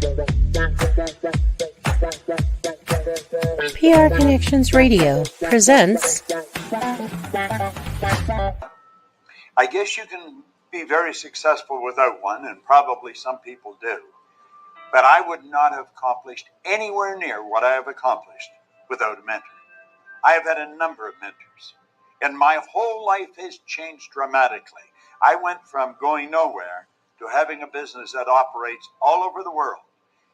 PR Connections Radio presents. I guess you can be very successful without one, and probably some people do. But I would not have accomplished anywhere near what I have accomplished without a mentor. I have had a number of mentors, and my whole life has changed dramatically. I went from going nowhere to having a business that operates all over the world.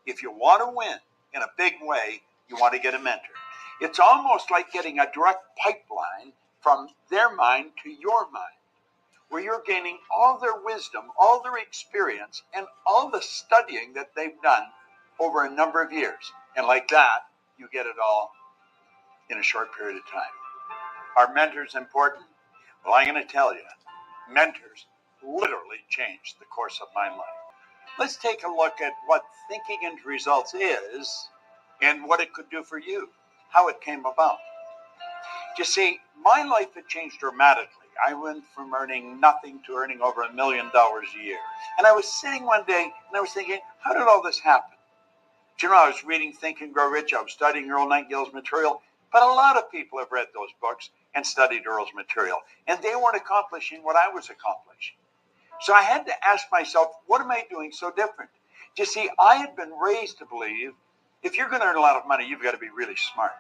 If you want to win in a big way, you want to get a mentor. It's almost like getting a direct pipeline from their mind to your mind, where you're gaining all their wisdom, all their experience, and all the studying that they've done over a number of years. And like that, you get it all in a short period of time. Are mentors important? Well, I'm going to tell you, mentors literally changed the course of my life. Let's take a look at what thinking into results is and what it could do for you, how it came about. You see, my life had changed dramatically. I went from earning nothing to earning over $1 million a year. And I was sitting one day and I was thinking, how did all this happen? Do you know, I was reading Think and Grow Rich. I was studying Earl Nightingale's material. But a lot of people have read those books and studied Earl's material. And they weren't accomplishing what I was accomplishing. So I had to ask myself, what am I doing so different? You see, I had been raised to believe if you're going to earn a lot of money, you've got to be really smart.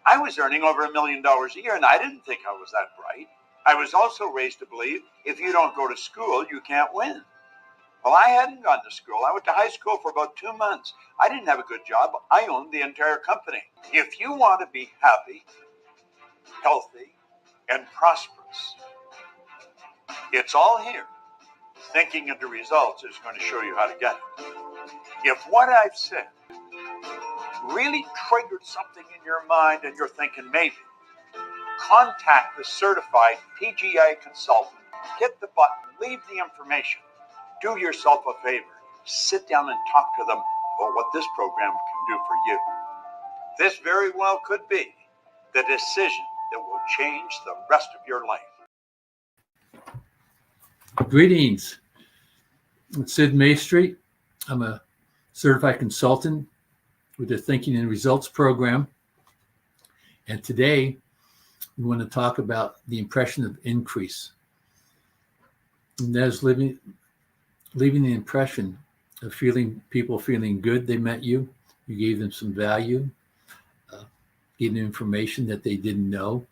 I was earning over $1 million a year, and I didn't think I was that bright. I was also raised to believe if you don't go to school, you can't win. Well, I hadn't gone to school. I went to high school for about 2 months. I didn't have a good job. I owned the entire company. If you want to be happy, healthy, and prosperous, it's all here. Thinking into results is going to show you how to get it. If what I've said really triggered something in your mind and you're thinking maybe, contact the certified PGI consultant. Hit the button, leave the information. Do yourself a favor. Sit down and talk to them about what this program can do for you. This very well could be the decision that will change the rest of your life. Greetings. I'm Sid Maeste. I'm a certified consultant with the Thinking and Results program. And today we want to talk about the impression of increase. And that is leaving the impression of people feeling good they met you. You gave them some value, gave them information that they didn't know.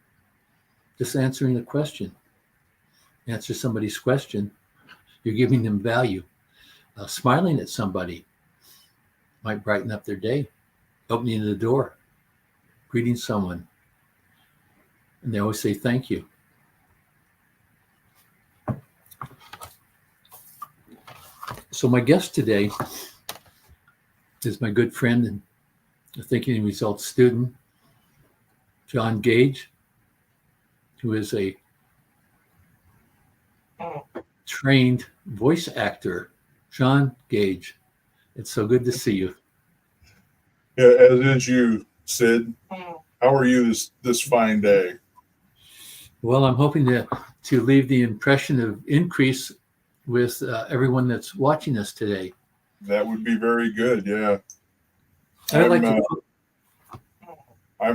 Just answering a question. Answer somebody's question, you're giving them value. Smiling at somebody might brighten up their day. Opening the door, greeting someone. And they always say thank you. So my guest today is my good friend and a Thinking and Results student, John Gage, who is a trained voice actor. John Gage, it's so good to see you. Yeah, as is you, Sid. How are you this fine day? Well, I'm hoping to leave the impression of increase with everyone that's watching us today. That would be very good, yeah. I'm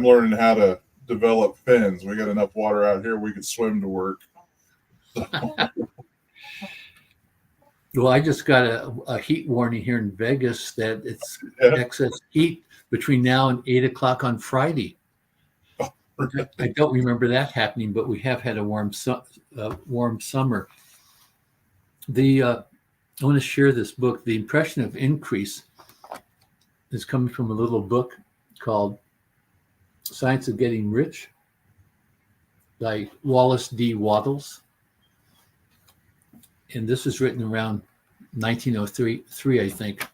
learning how to develop fins. We got enough water out here, we could swim to work. Well, I just got a heat warning here in Vegas that it's excess heat between now and 8 o'clock on Friday. I don't remember that happening, but we have had a warm summer. I want to share this book. The Impression of Increase is coming from a little book called Science of Getting Rich by Wallace D. Wattles. And this was written around 1903, I think.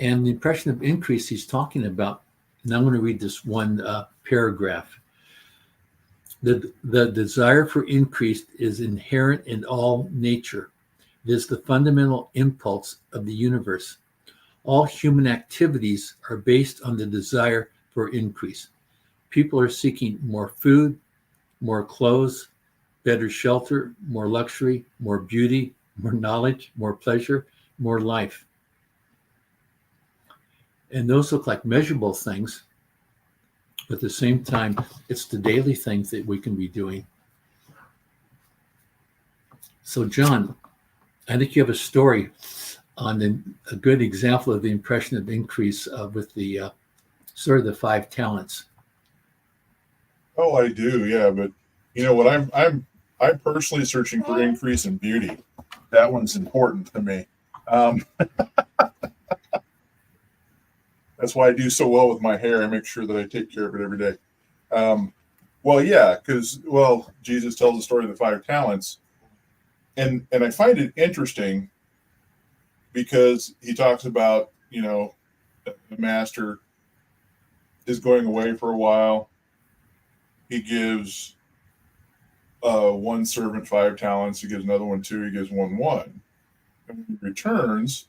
And the impression of increase he's talking about, and I'm going to read this one paragraph. The desire for increase is inherent in all nature. It is the fundamental impulse of the universe. All human activities are based on the desire for increase. People are seeking more food, more clothes, better shelter, more luxury, more beauty, more knowledge, more pleasure, more life. And those look like measurable things, but at the same time, it's the daily things that we can be doing. So, John, I think you have a story on a good example of the impression of increase with the sort of the 5 talents. Oh, I do, yeah. But you know what? I'm personally searching for increase in beauty. That one's important to me. That's why I do so well with my hair. I make sure that I take care of it every day. Well, yeah, because Jesus tells the story of the 5 talents, and I find it interesting because he talks about, you know, the master is going away for a while. He gives one servant 5 talents. He gives another one 2. He gives one 1. And when he returns,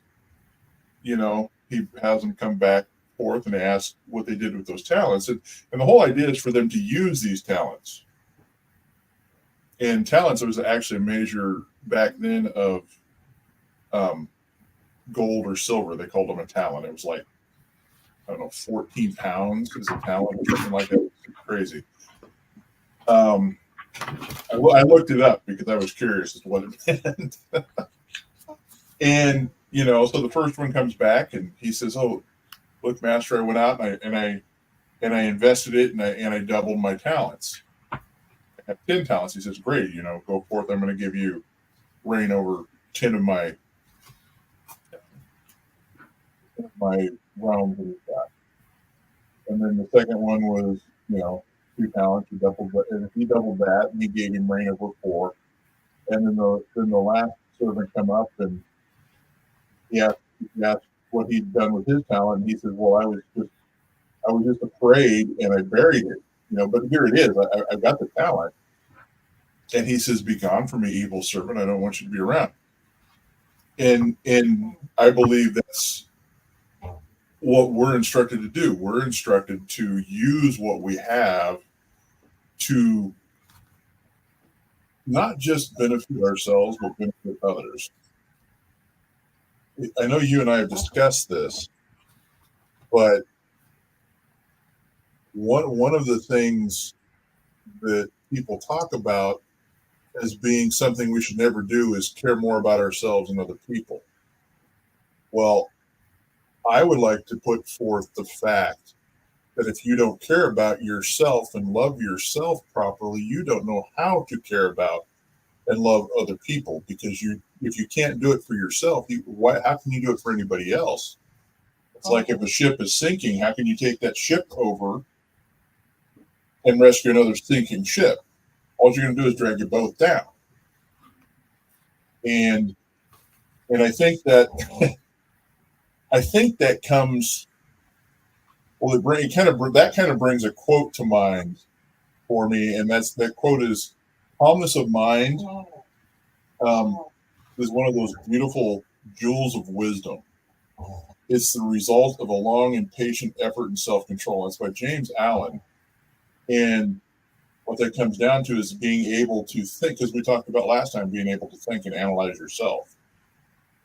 you know, he has them come back forth and ask what they did with those talents. And the whole idea is for them to use these talents. And talents was actually a measure back then of gold or silver. They called them a talent. It was like, I don't know, 14 pounds is a talent or something like that. It's crazy. I looked it up because I was curious as to what it meant. And, you know, so the first one comes back and he says, "Oh, look, master, I went out and I invested it and I doubled my talents. I have 10 talents." He says, "Great, you know, go forth. I'm going to give you reign over 10 of my realms that he's got." And then the second one was, you know, 2 talents. He doubled that, and he doubled that, and he gave him reign over 4. And then the last servant come up and he asked what he'd done with his talent, and he says, "Well, I was just afraid and I buried it, you know. But here it is. I've got the talent." And he says, "Be gone from me, evil servant. I don't want you to be around." And I believe that's what we're instructed to do. We're instructed to use what we have to not just benefit ourselves, but benefit others. I know you and I have discussed this, but one of the things that people talk about as being something we should never do is care more about ourselves than other people. Well, I would like to put forth the fact that if you don't care about yourself and love yourself properly, you don't know how to care about and love other people, because if you can't do it for yourself, how can you do it for anybody else? It's like if a ship is sinking, how can you take that ship over and rescue another sinking ship? All you're going to do is drag you both down. And I think that comes. Well, that kind of brings a quote to mind for me, and that quote is, "Calmness of mind is one of those beautiful jewels of wisdom. It's the result of a long and patient effort and self-control." That's by James Allen. And what that comes down to is being able to think, because we talked about last time, being able to think and analyze yourself.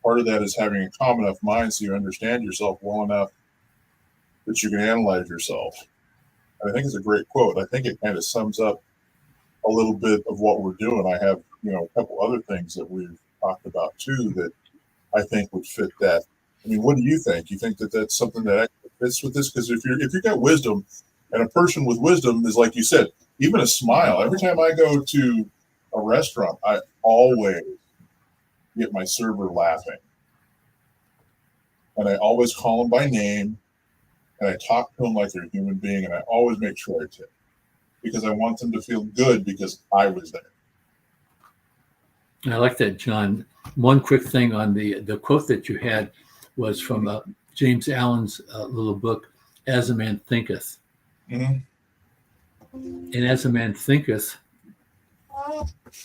Part of that is having a calm enough mind so you understand yourself well enough that you can analyze yourself. And I think it's a great quote. I think it kind of sums up a little bit of what we're doing. I have, you know, a couple other things that we've talked about too that I think would fit that. I mean, what do you think? You think that that's something that actually fits with this? Because if you've got wisdom, and a person with wisdom is, like you said, even a smile. Every time I go to a restaurant, I always get my server laughing. And I always call them by name, and I talk to them like they're a human being, and I always make sure I tip, because I want them to feel good because I was there. I like that, John. One quick thing on the quote that you had was from James Allen's little book, As a Man Thinketh. Mm-hmm. And as a man thinketh,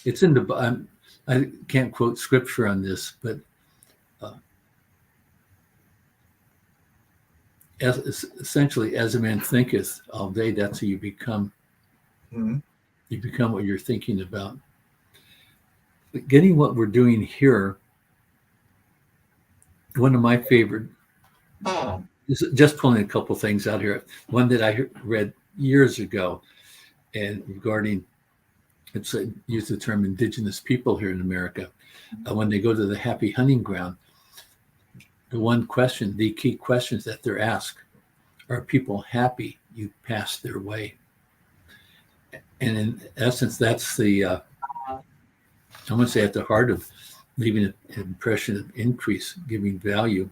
it's in the, I can't quote scripture on this, but essentially, as a man thinketh all day, that's who you become. Mm-hmm. You become what you're thinking about. But getting what we're doing here, one of my favorite just pulling a couple things out here. One that I read years ago, and regarding, it's use the term indigenous people here in America. When they go to the happy hunting ground, the key questions that they're asked, are people happy you passed their way? And in essence, that's I want to say at the heart of leaving an impression of increase, giving value.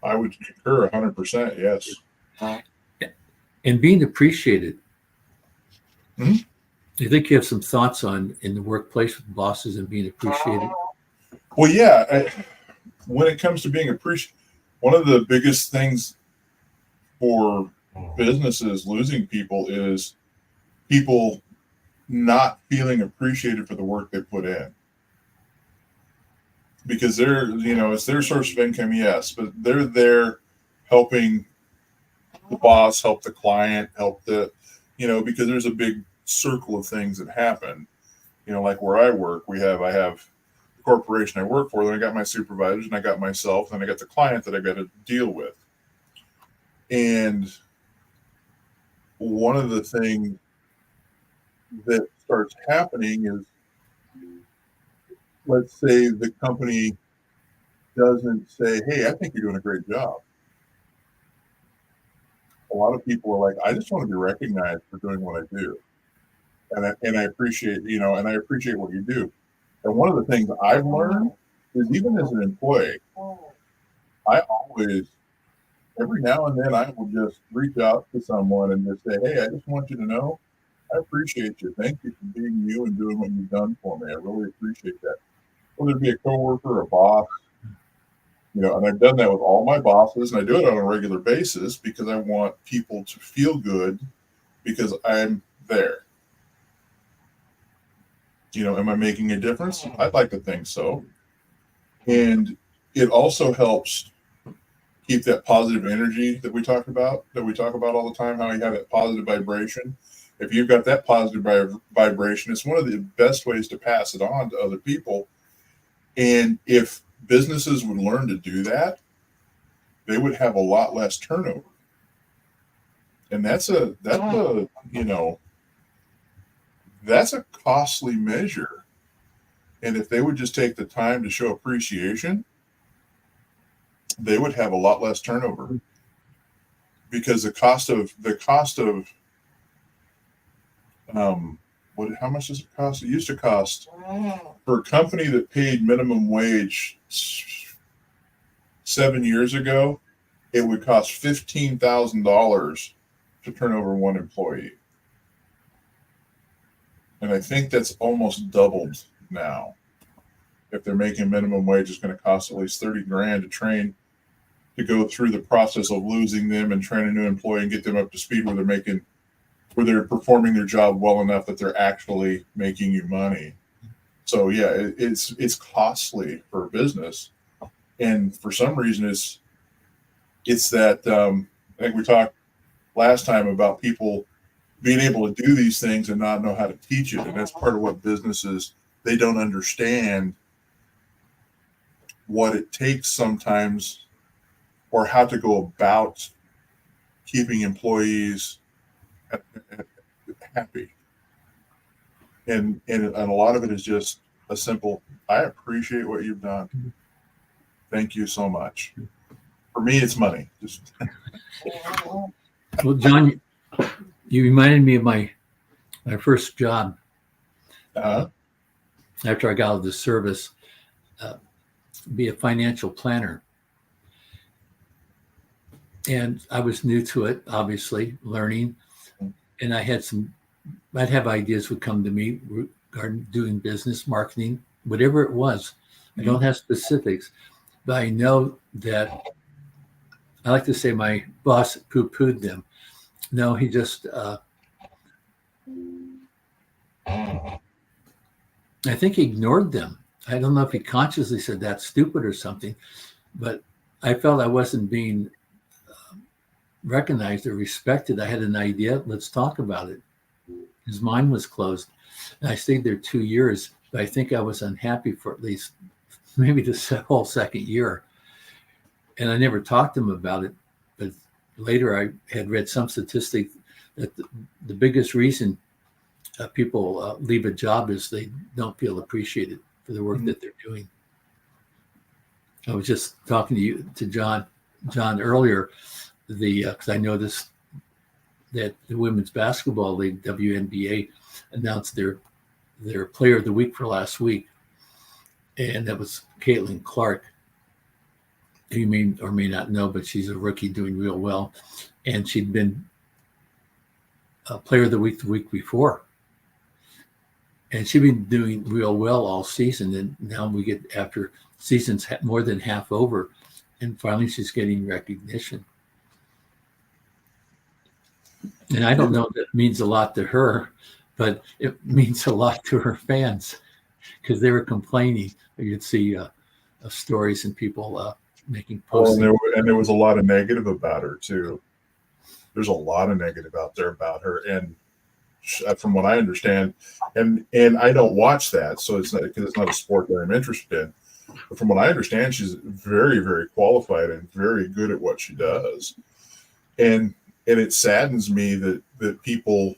I would concur 100%. Yes. And being appreciated. Mm-hmm. I think you have some thoughts on in the workplace with bosses and being appreciated. Well, yeah. When it comes to being appreciated, one of the biggest things for businesses losing people is people not feeling appreciated for the work they put in. Because it's their source of income, yes, but they're there helping the boss, help the client, help because there's a big circle of things that happen. Like where I work, I have the corporation I work for, then I got my supervisors, and I got myself, and I got the client that I got to deal with. And one of the things that starts happening is, let's say the company doesn't say, hey, I think you're doing a great job. A lot of people are like, I just want to be recognized for doing what I do. And I appreciate, and I appreciate what you do. And one of the things I've learned is, even as an employee, I always, every now and then, I will just reach out to someone and just say, hey, I just want you to know, I appreciate you. Thank you for being you and doing what you've done for me. I really appreciate that. Whether it be a coworker or a boss, and I've done that with all my bosses, and I do it on a regular basis because I want people to feel good because I'm there. Am I making a difference? I'd like to think so. And it also helps keep that positive energy that we talk about all the time, how you have that positive vibration. If you've got that positive vibration, it's one of the best ways to pass it on to other people. And if businesses would learn to do that, they would have a lot less turnover. And that's a costly measure. And if they would just take the time to show appreciation, they would have a lot less turnover. Because the cost of how much does it cost? It used to cost, for a company that paid minimum wage 7 years ago, it would cost $15,000 to turn over one employee. And I think that's almost doubled now. If they're making minimum wage, it's going to cost at least $30,000 to train, to go through the process of losing them and train a new employee and get them up to speed where they're performing their job well enough that they're actually making you money. So yeah, it's costly for a business, and for some reason it's that I think we talked last time about people being able to do these things and not know how to teach it, and that's part of what businesses, they don't understand what it takes sometimes, or how to go about keeping employees happy. And a lot of it is just a simple, I appreciate what you've done. Thank you so much. For me, it's money. Well, John, you reminded me of my first job after I got out of the service, be a financial planner. And I was new to it, obviously, learning. And I'd have ideas would come to me regarding doing business, marketing, whatever it was. I don't have specifics, but I know that, I like to say my boss poo-pooed them. No, he just, I think he ignored them. I don't know if he consciously said that's stupid or something, but I felt I wasn't being recognized or respected. I had an idea. Let's talk about it. His mind was closed. And I stayed there 2 years, but I think I was unhappy for at least maybe the whole second year. And I never talked to him about it. But later I had read some statistic that the biggest reason people leave a job is they don't feel appreciated for the work that they're doing. I was just talking to John earlier, because I noticed that the Women's Basketball League, WNBA, announced their Player of the Week for last week, and that was Caitlin Clark. You may or may not know, but she's a rookie doing real well, and she'd been a Player of the week before, and she'd been doing real well all season. And now we get, after season's more than half over, and finally she's getting recognition. And I don't know if that means a lot to her, but it means a lot to her fans, because they were complaining. You'd see stories and people making posts. Well, and there was a lot of negative about her too. There's a lot of negative out there about her, and from what I understand, and I don't watch that, so it's not, because it's not a sport that I'm interested in. But from what I understand, she's very, very qualified and very good at what she does, and it saddens me that people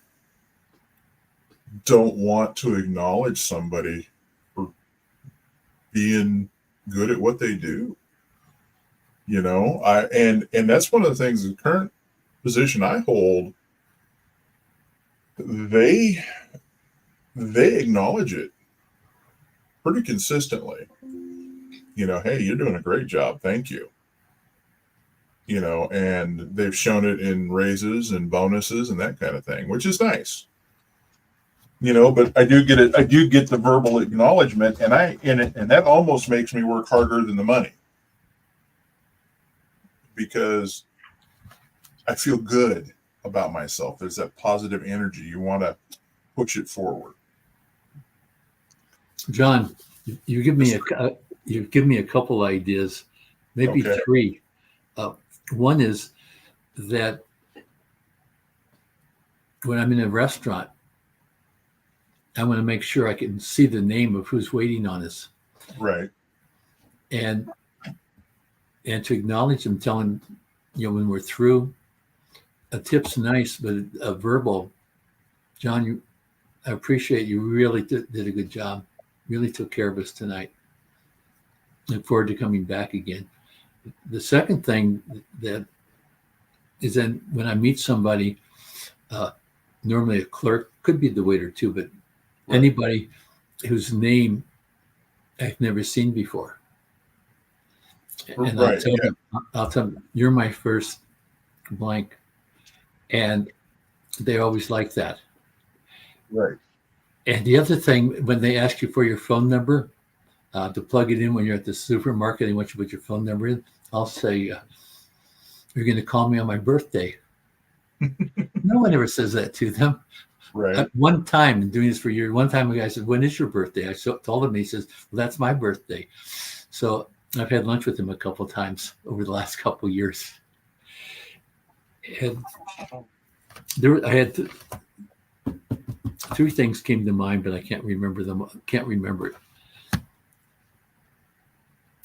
don't want to acknowledge somebody for being good at what they do. And that's one of the things, the current position I hold, they acknowledge it pretty consistently. Hey, you're doing a great job. Thank you. And they've shown it in raises and bonuses and that kind of thing, which is nice. But I do get it. I do get the verbal acknowledgement, and that almost makes me work harder than the money, because I feel good about myself. There's that positive energy. You want to push it forward. John, you give me a couple ideas, maybe three. One is that when I'm in a restaurant, I want to make sure I can see the name of who's waiting on us. Right. And to acknowledge them, telling, when we're through, a tip's nice, but a verbal, John, I appreciate you really did a good job. Really took care of us tonight. Look forward to coming back again. The second thing that is, then when I meet somebody, normally a clerk, could be the waiter too, but anybody whose name I've never seen before. And I'll tell them, you're my first blank. And they always like that. Right. And the other thing, when they ask you for your phone number, to plug it in when you're at the supermarket, they want you to put your phone number in, I'll say, you're going to call me on my birthday. No one ever says that to them. Right. One time, doing this for years, one time a guy said, when is your birthday? I told him, he says, well, that's my birthday. So I've had lunch with him a couple of times over the last couple of years. And I had three things came to mind, but I can't remember them. Can't remember it.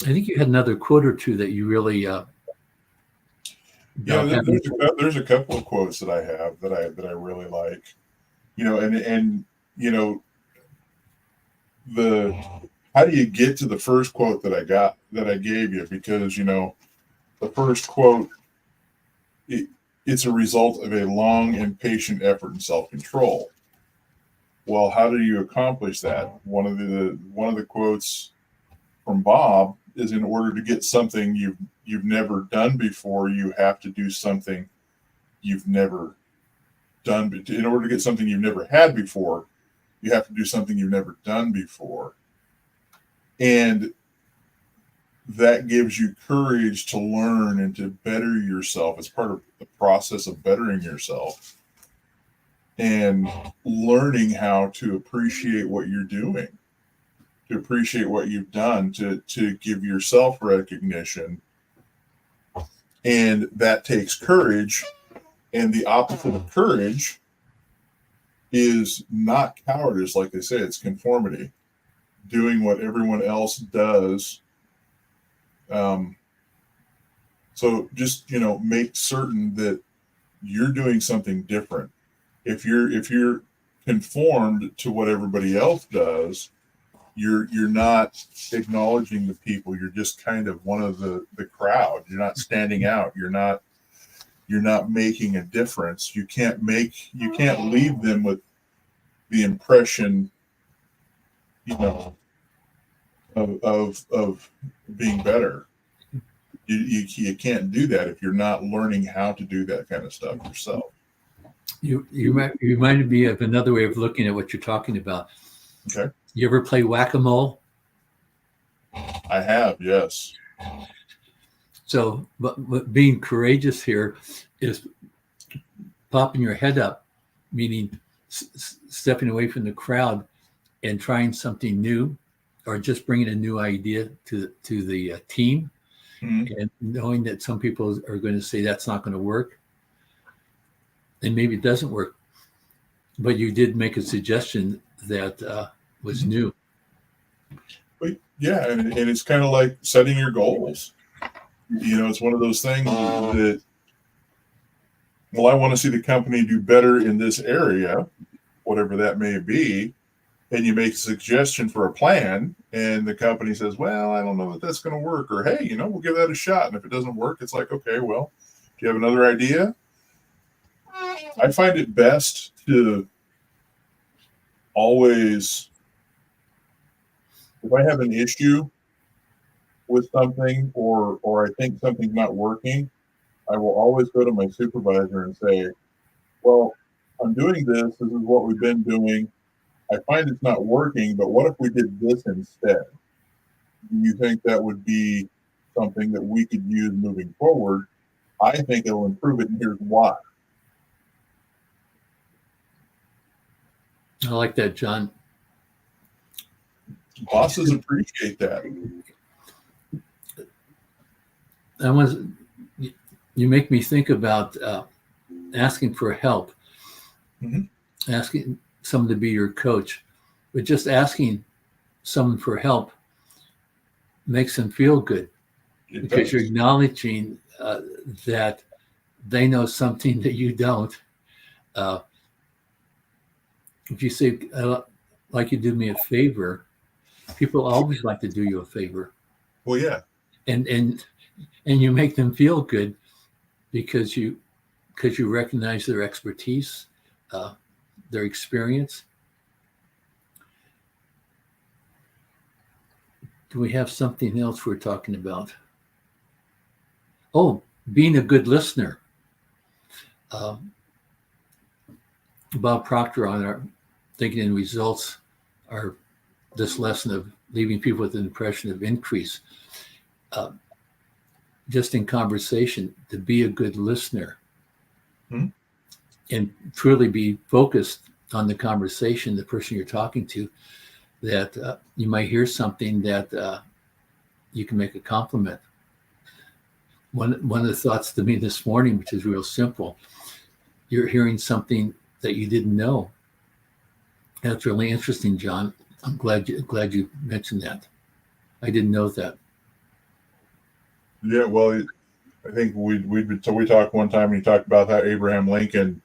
I think you had another quote or two that you really. There's a couple of quotes that I have that I really like. How do you get to the first quote that I gave you? Because the first quote, it's a result of a long and patient effort and self-control. Well, how do you accomplish that? One of the quotes from Bob is, in order to get something you've never done before, you have to do something you've never done. In order to get something you've never had before, you have to do something you've never done before. And that gives you courage to learn and to better yourself. It's part of the process of bettering yourself and learning how to appreciate what you're doing, to appreciate what you've done, to give yourself recognition. And that takes courage. And the opposite of courage is not cowardice, like they say, it's conformity. Doing what everyone else does, So just, make certain that you're doing something different. If you're conformed to what everybody else does, you're not acknowledging the people. You're just kind of one of the crowd. You're not standing out. You're not making a difference. You can't leave them with the impression, of being better. You can't do that if you're not learning how to do that kind of stuff yourself. You reminded me of another way of looking at what you're talking about. Okay. You ever play whack-a-mole? I have, yes. So, but being courageous here is popping your head up, meaning stepping away from the crowd and trying something new, or just bringing a new idea to the team, and knowing that some people are going to say that's not going to work, and maybe it doesn't work, but you did make a suggestion that was new. But yeah, and it's kind of like setting your goals. It's one of those things that, well, I want to see the company do better in this area, whatever that may be. And you make a suggestion for a plan, and the company says, well, I don't know that that's going to work. Or, hey, we'll give that a shot. And if it doesn't work, it's like, okay, well, do you have another idea? I find it best to always, if I have an issue with something or I think something's not working, I will always go to my supervisor and say, well, I'm doing this. This is what we've been doing. I find it's not working, but what if we did this instead? Do you think that would be something that we could use moving forward? I think it'll improve it, and here's why. I like that, John. Bosses appreciate that. You make me think about asking for help, asking someone to be your coach, but just asking someone for help makes them feel good because you're acknowledging that they know something that you don't. If you say, like you do me a favor, people always like to do you a favor. Well, yeah. And you make them feel good because you recognize their expertise, their experience. Do we have something else we're talking about? Oh, being a good listener. Bob Proctor on our Thinking in Results, this lesson of leaving people with an impression of increase. Just in conversation, to be a good listener and truly be focused on the conversation, the person you're talking to, that you might hear something that you can make a compliment. One of the thoughts to me this morning, which is real simple, you're hearing something that you didn't know. That's really interesting, John. I'm glad you mentioned that. I didn't know that. Yeah, well, I think we talked one time and he talked about how Abraham Lincoln,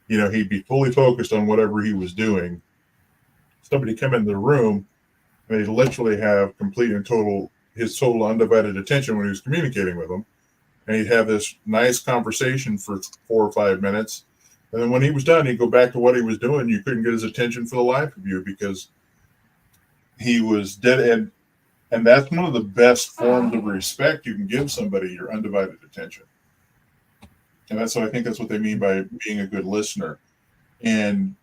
he'd be fully focused on whatever he was doing. Somebody come in the room and he'd literally have his total undivided attention when he was communicating with them. And he'd have this nice conversation for 4 or 5 minutes. And then when he was done, he'd go back to what he was doing. You couldn't get his attention for the life of you because he was dead. And that's one of the best forms of respect you can give somebody, your undivided attention. And I think that's what they mean by being a good listener. And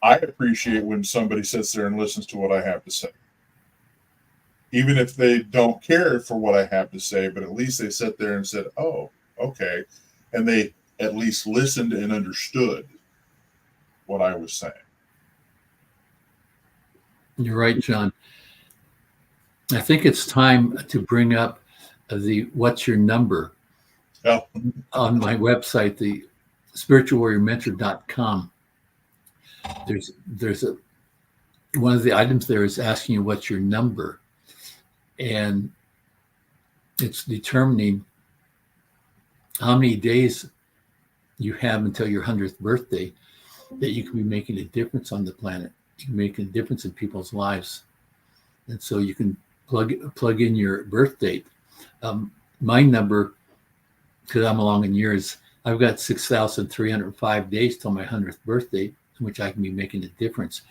I appreciate when somebody sits there and listens to what I have to say. Even if they don't care for what I have to say, but at least they sat there and said, oh, okay. And they at least listened and understood what I was saying. You're right, John. I think it's time to bring up the what's your number on my website, the spiritualwarriormentor.com. There's one of the items there is asking you what's your number. And it's determining how many days you have until your 100th birthday that you can be making a difference on the planet. You can make a difference in people's lives. And so you can plug in your birth date. My number, because I'm along in years, I've got 6,305 days till my 100th birthday, in which I can be making a difference.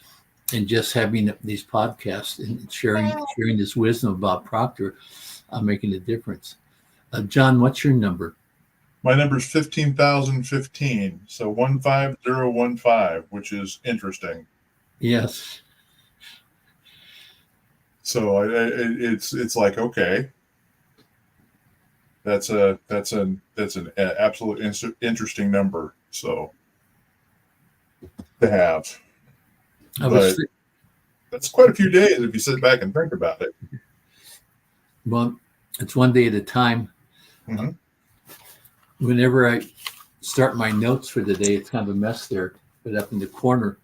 And just having these podcasts and sharing this wisdom about Proctor, I'm making a difference. John, what's your number? My number is 15,015, so 15015, which is interesting. Yes. So it's like, okay, that's an absolute interesting number. So to have, but that's quite a few days if you sit back and think about it. Well, it's one day at a time. Mm-hmm. Whenever I start my notes for the day, it's kind of a mess there, but up in the corner,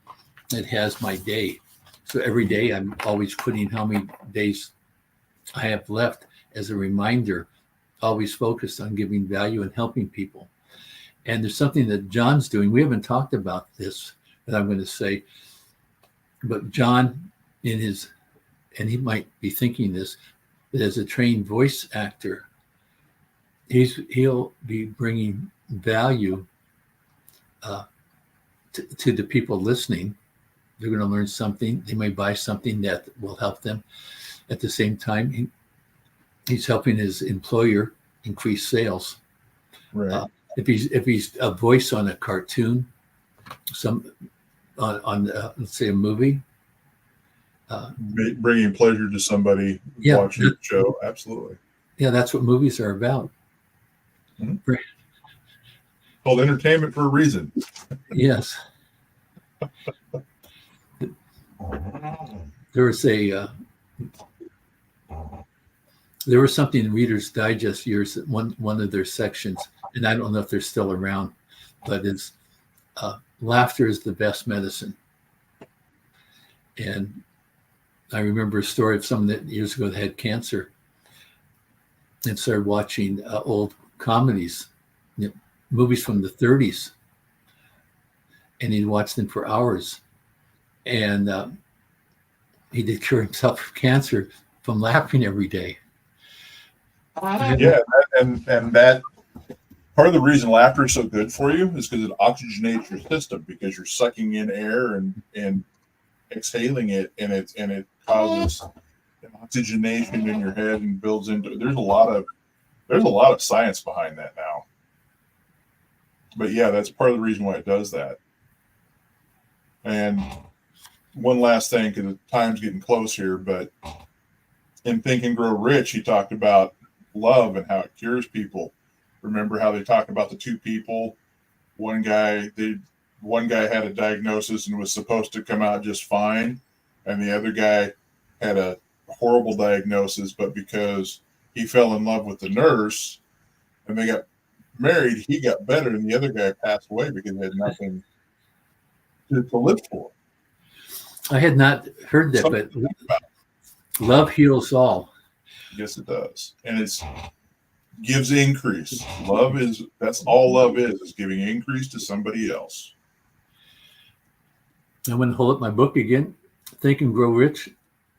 it has my day. So every day I'm always putting how many days I have left as a reminder, always focused on giving value and helping people. And there's something that John's doing. We haven't talked about this, that I'm going to say, but John and he might be thinking this, but as a trained voice actor, he'll be bringing value to the people listening. They're going to learn something. They may buy something that will help them. At the same time, he's helping his employer increase sales. Right. If he's a voice on a cartoon, on let's say a movie, bringing pleasure to somebody watching the show. Absolutely. Yeah, that's what movies are about. Mm-hmm. Called entertainment for a reason. Yes. There was something in Reader's Digest years that one of their sections, and I don't know if they're still around, but it's laughter is the best medicine. And I remember a story of someone that years ago that had cancer and started watching old comedies, movies from the 30s, and he'd watch them for hours. And he did cure himself of cancer from laughing every day. Yeah, and that part of the reason laughter is so good for you is because it oxygenates your system, because you're sucking in air and exhaling it, and it causes oxygenation in your head and builds into. There's a lot of science behind that now. But yeah, that's part of the reason why it does that. And one last thing, because the time's getting close here, but in Think and Grow Rich, he talked about love and how it cures people. Remember how they talked about the two people? One guy had a diagnosis and was supposed to come out just fine, and the other guy had a horrible diagnosis, but because he fell in love with the nurse and they got married, he got better, and the other guy passed away because he had nothing to live for. I had not heard that, but love heals all. Yes, it does. And it gives increase. That's all love is giving increase to somebody else. I'm going to hold up my book again, Think and Grow Rich.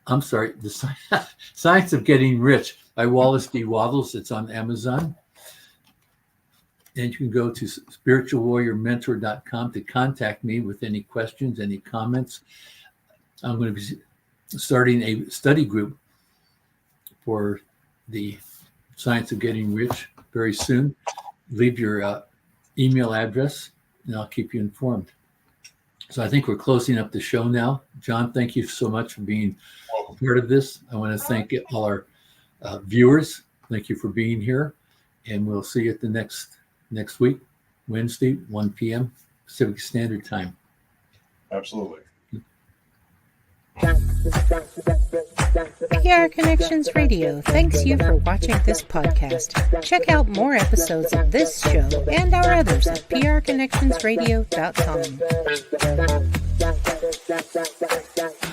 I'm sorry, The Science of Getting Rich by Wallace D. Waddles. It's on Amazon. And you can go to spiritualwarriormentor.com to contact me with any questions, any comments. I'm going to be starting a study group for the Science of Getting Rich very soon. Leave your email address, and I'll keep you informed. So I think we're closing up the show now. John, thank you so much for being part of this. I want to thank all our viewers. Thank you for being here. And we'll see you at the next week, Wednesday, 1 p.m. Pacific Standard Time. Absolutely. PR Connections Radio thanks you for watching this podcast. Check out more episodes of this show and our others at prconnectionsradio.com.